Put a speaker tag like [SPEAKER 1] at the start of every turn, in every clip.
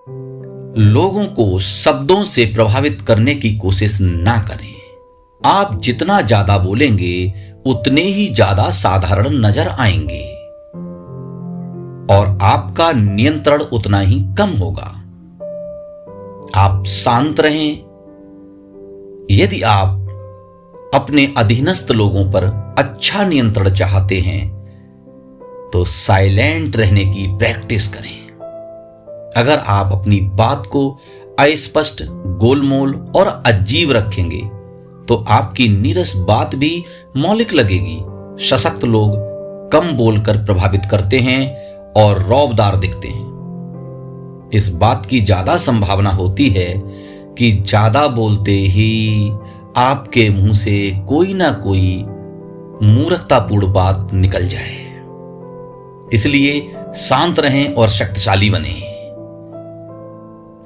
[SPEAKER 1] लोगों को शब्दों से प्रभावित करने की कोशिश ना करें। आप जितना ज्यादा बोलेंगे उतने ही ज्यादा साधारण नजर आएंगे और आपका नियंत्रण उतना ही कम होगा। आप शांत रहें। यदि आप अपने अधीनस्थ लोगों पर अच्छा नियंत्रण चाहते हैं तो साइलेंट रहने की प्रैक्टिस करें। अगर आप अपनी बात को अस्पष्ट, गोलमोल और अजीब रखेंगे तो आपकी नीरस बात भी मौलिक लगेगी। सशक्त लोग कम बोलकर प्रभावित करते हैं और रौबदार दिखते हैं। इस बात की ज्यादा संभावना होती है कि ज्यादा बोलते ही आपके मुंह से कोई ना कोई मूर्खतापूर्ण बात निकल जाए। इसलिए शांत रहें और शक्तिशाली बने।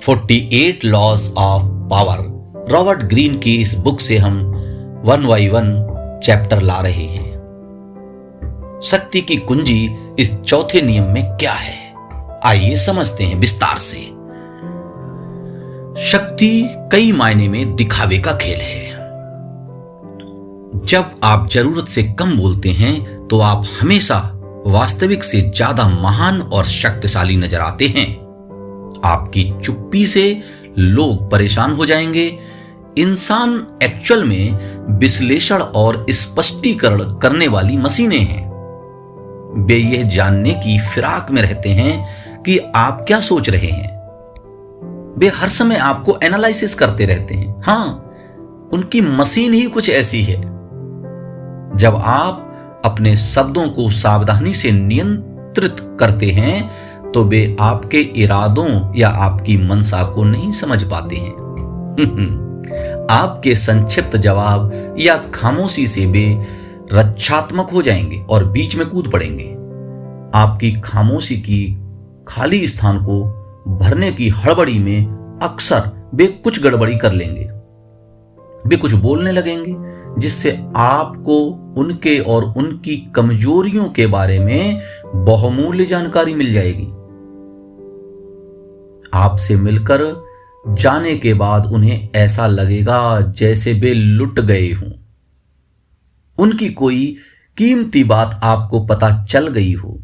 [SPEAKER 1] 48 laws of power, Robert Greene की इस बुक से हम 1 by 1 चैप्टर ला रहे हैं। शक्ति की कुंजी इस चौथे नियम में क्या है, आइए समझते हैं विस्तार से। शक्ति कई मायने में दिखावे का खेल है। जब आप जरूरत से कम बोलते हैं तो आप हमेशा वास्तविक से ज्यादा महान और शक्तिशाली नजर आते हैं। आपकी चुप्पी से लोग परेशान हो जाएंगे। इंसान एक्चुअल में विश्लेषण और स्पष्टीकरण करने वाली मशीनें हैं। वे यह जानने की फिराक में रहते हैं कि आप क्या सोच रहे हैं। वे हर समय आपको एनालिसिस करते रहते हैं। हां, उनकी मशीन ही कुछ ऐसी है। जब आप अपने शब्दों को सावधानी से नियंत्रित करते हैं तो वे आपके इरादों या आपकी मंशा को नहीं समझ पाते हैं। आपके संक्षिप्त जवाब या खामोशी से वे रक्षात्मक हो जाएंगे और बीच में कूद पड़ेंगे। आपकी खामोशी की खाली स्थान को भरने की हड़बड़ी में अक्सर वे कुछ गड़बड़ी कर लेंगे। वे कुछ बोलने लगेंगे जिससे आपको उनके और उनकी कमजोरियों के बारे में बहुमूल्य जानकारी मिल जाएगी। आपसे मिलकर जाने के बाद उन्हें ऐसा लगेगा जैसे वे लुट गए हों। उनकी कोई कीमती बात आपको पता चल गई हो।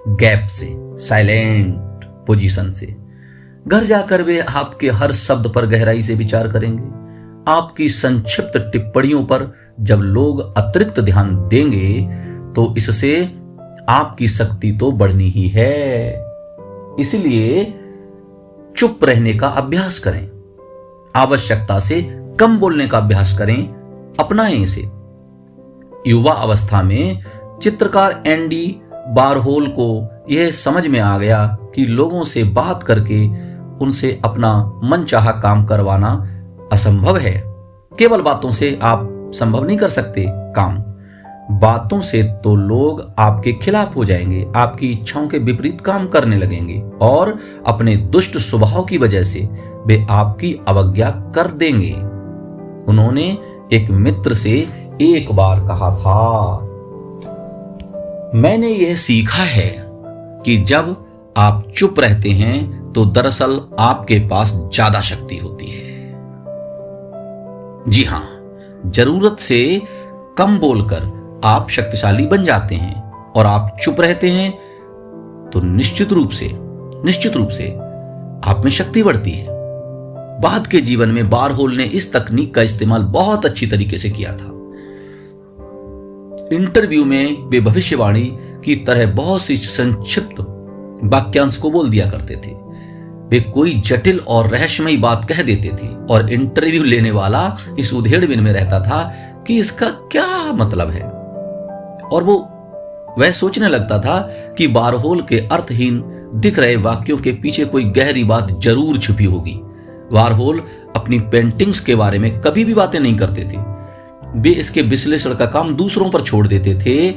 [SPEAKER 1] गैप से, साइलेंट पोजीशन से घर जाकर वे आपके हर शब्द पर गहराई से विचार करेंगे। आपकी संक्षिप्त टिप्पणियों पर जब लोग अतिरिक्त ध्यान देंगे तो इससे आपकी शक्ति तो बढ़नी ही है। इसलिए चुप रहने का अभ्यास करें। आवश्यकता से कम बोलने का अभ्यास करें। अपनाएं इसे। युवा अवस्था में चित्रकार एंडी वारहोल को यह समझ में आ गया कि लोगों से बात करके उनसे अपना मनचाहा काम करवाना असंभव है। केवल बातों से आप संभव नहीं कर सकते काम। बातों से तो लोग आपके खिलाफ हो जाएंगे, आपकी इच्छाओं के विपरीत काम करने लगेंगे और अपने दुष्ट स्वभाव की वजह से वे आपकी अवज्ञा कर देंगे। उन्होंने एक मित्र से एक बार कहा था, मैंने यह सीखा है कि जब आप चुप रहते हैं तो दरअसल आपके पास ज्यादा शक्ति होती है। जी हां, जरूरत से कम बोलकर आप शक्तिशाली बन जाते हैं और आप चुप रहते हैं तो निश्चित रूप से आप में शक्ति बढ़ती है। बाद के जीवन में वारहोल ने इस तकनीक का इस्तेमाल बहुत अच्छी तरीके से किया था। इंटरव्यू में वे भविष्यवाणी की तरह बहुत सी संक्षिप्त वाक्यांश को बोल दिया करते थे। वे कोई जटिल और रहस्यमयी बात कह देते थे और इंटरव्यू लेने वाला इस उधेड़बुन में रहता था कि इसका क्या मतलब है, और वह सोचने लगता था कि वारहोल के अर्थहीन दिख रहे वाक्यों के पीछे कोई गहरी बात जरूर छुपी होगी। वारहोल अपनी पेंटिंग्स के बारे में कभी भी बातें नहीं करते थे। वे इसके विश्लेषण का काम दूसरों पर छोड़ देते थे।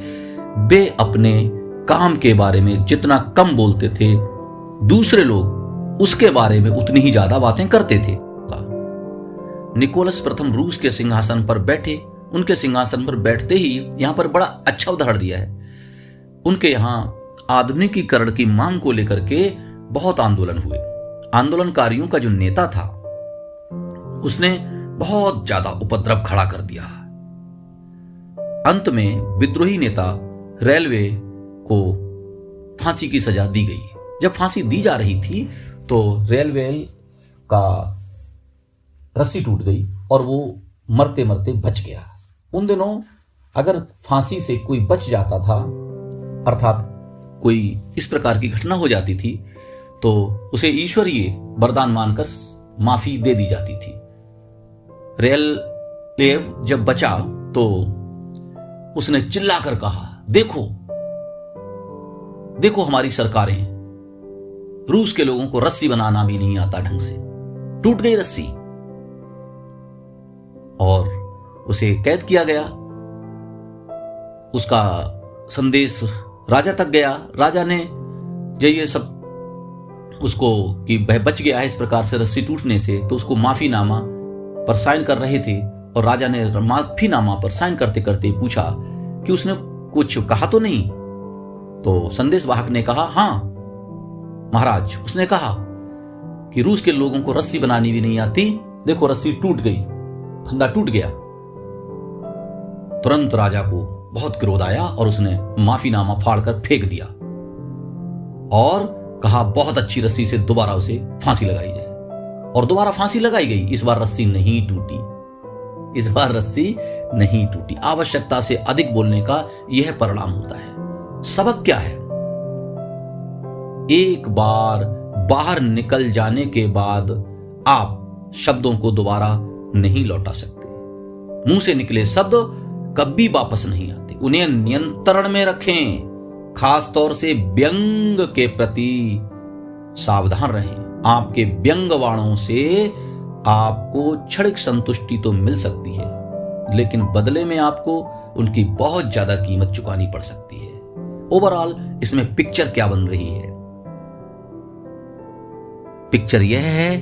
[SPEAKER 1] वे अपने काम के बारे में जितना कम बोलते थे, दूसरे लोग उसके बारे में उतनी ही ज्यादा बातें करते थे। निकोलस प्रथम रूस के सिंहासन पर बैठे। उनके सिंहासन पर बैठते ही यहां पर बड़ा अच्छा उदाहरण दिया है। उनके यहां आधुनिकीकरण की मांग को लेकर के बहुत आंदोलन हुए। आंदोलनकारियों का जो नेता था उसने बहुत ज्यादा उपद्रव खड़ा कर दिया। अंत में विद्रोही नेता रेलवे को फांसी की सजा दी गई। जब फांसी दी जा रही थी तो रेलवे का रस्सी टूट गई और वो मरते मरते बच गया। उन दिनों अगर फांसी से कोई बच जाता था, अर्थात कोई इस प्रकार की घटना हो जाती थी, तो उसे ईश्वरीय वरदान मानकर माफी दे दी जाती थी। रेलवे जब बचा तो उसने चिल्लाकर कहा, देखो देखो हमारी सरकारें, रूस के लोगों को रस्सी बनाना भी नहीं आता ढंग से। टूट गई रस्सी और उसे कैद किया गया। उसका संदेश राजा तक गया। राजा ने जब ये सब उसको कि वह बच गया है इस प्रकार से रस्सी टूटने से, तो उसको माफीनामा पर साइन कर रहे थे और राजा ने माफीनामा पर साइन करते करते पूछा कि उसने कुछ कहा तो नहीं। तो संदेशवाहक ने कहा, हां महाराज, उसने कहा कि रूस के लोगों को रस्सी बनानी भी नहीं आती, देखो रस्सी टूट गई, फंदा टूट गया। तुरंत राजा को बहुत क्रोध आया और उसने माफीनामा फाड़कर फेंक दिया और कहा, बहुत अच्छी रस्सी से दोबारा उसे फांसी लगाई जाए। और दोबारा फांसी लगाई गई। इस बार रस्सी नहीं टूटी, इस बार रस्सी नहीं टूटी। आवश्यकता से अधिक बोलने का यह परिणाम होता है। सबक क्या है? एक बार बाहर निकल जाने के बाद आप शब्दों को दोबारा नहीं लौटा सकते। मुंह से निकले शब्द कभी वापस नहीं आते। उन्हें नियंत्रण में रखें। खास तौर से व्यंग के प्रति सावधान रहें। आपके व्यंग वाणों से आपको क्षणिक संतुष्टि तो मिल सकती है, लेकिन बदले में आपको उनकी बहुत ज्यादा कीमत चुकानी पड़ सकती है। ओवरऑल इसमें पिक्चर क्या बन रही है? पिक्चर यह है,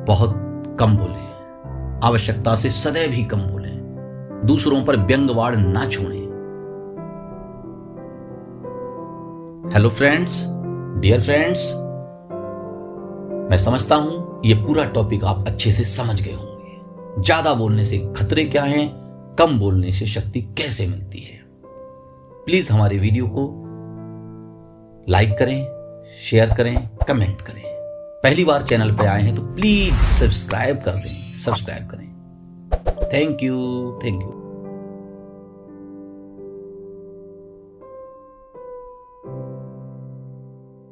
[SPEAKER 1] बहुत कम बोलें, आवश्यकता से सदैव ही कम बोलें, दूसरों पर व्यंग्यवाड़ ना छोड़ें। हेलो फ्रेंड्स, डियर फ्रेंड्स, मैं समझता हूं ये पूरा टॉपिक आप अच्छे से समझ गए होंगे। ज्यादा बोलने से खतरे क्या हैं, कम बोलने से शक्ति कैसे मिलती है। प्लीज हमारे वीडियो को लाइक करें, शेयर करें, कमेंट करें। पहली बार चैनल पर आए हैं तो प्लीज सब्सक्राइब कर दें, सब्सक्राइब करें। Thank you.